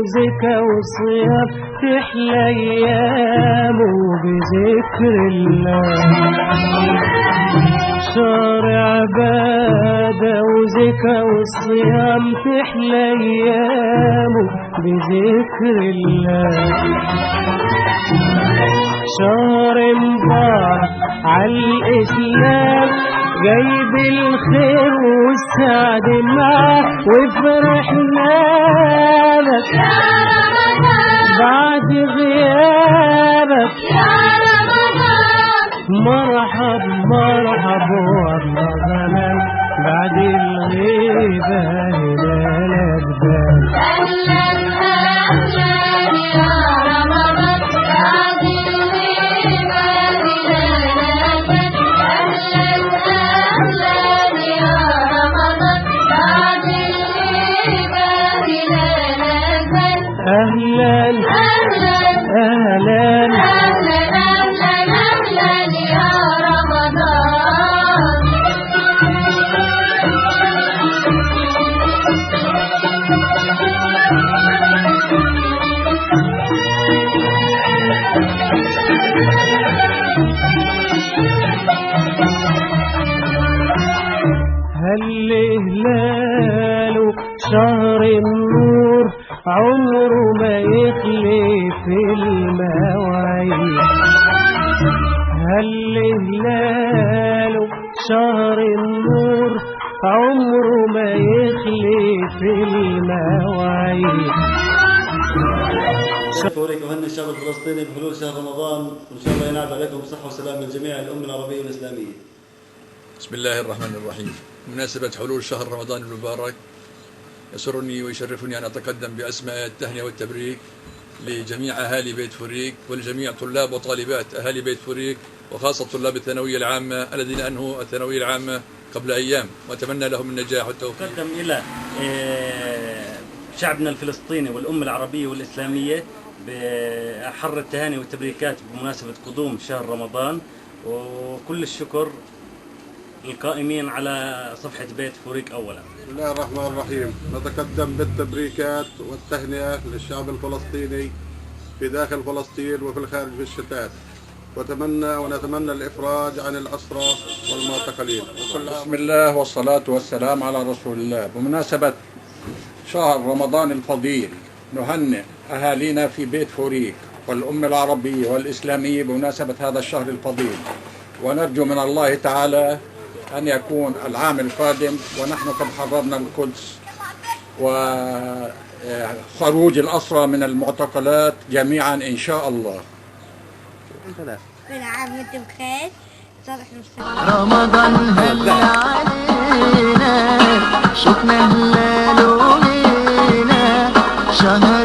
وزكا وصيام تحلى أيامه بذكر الله. شهر عبادة وزكا والصيام تحلى أيامه بذكر الله. شهر مبارك عالإسلام جايب الخير والسعد معاه وفرحنا لك يا رمضان بعد غيابك يا رمضان مرحب مرحب والله زمان بعد الغيبة هلالك بان. أهلا أهلا يا رمضان بعد الغيبة هلالك بان. أهلا أهلا يا رمضان بعد الغيبة هلالك بان. أهلا أهلا أهلا أهلا أهلا أهلا يا رمضان. هل هلاله شهر النور عمره ما يخلف المواعيد. هل هلاله شهر النور عمره ما يخلف المواعيد. أشكرك وأهني الشعب الفلسطيني بحلول شهر رمضان، وإن شاء الله ينعاد عليكم بصحة وسلام من جميع الأمة العربية والإسلامية. بسم الله الرحمن الرحيم. بمناسبة حلول شهر رمضان المبارك يسرني ويشرفني أن أتقدم بأسماء التهنئة والتبريك لجميع أهالي بيت فوريك ولجميع طلاب وطالبات أهالي بيت فوريك، وخاصة طلاب الثانوية العامة الذين أنهوا الثانوية العامة قبل أيام، وأتمنى لهم النجاح والتوفيق. أقدم إلى شعبنا الفلسطيني والأمة العربية والإسلامية بأحر التهاني والتبريكات بمناسبة قدوم شهر رمضان، وكل الشكر القائمين على صفحة بيت فوريك أولا. بسم الله الرحمن الرحيم. نتقدم بالتبريكات والتهنئة للشعب الفلسطيني في داخل فلسطين وفي الخارج في الشتات، ونتمنى الإفراج عن الأسرى والمعتقلين. بسم الله والصلاة والسلام على رسول الله. بمناسبة شهر رمضان الفضيل نهنئ أهالينا في بيت فوريك والأمة العربية والإسلامية بمناسبة هذا الشهر الفضيل، ونرجو من الله تعالى أن يكون العام القادم ونحن قد حررنا القدس وخروج الأسرى من المعتقلات جميعا إن شاء الله. كل عام وانتم بخير. رمضان هل علينا شفنا هلاله لينا شهر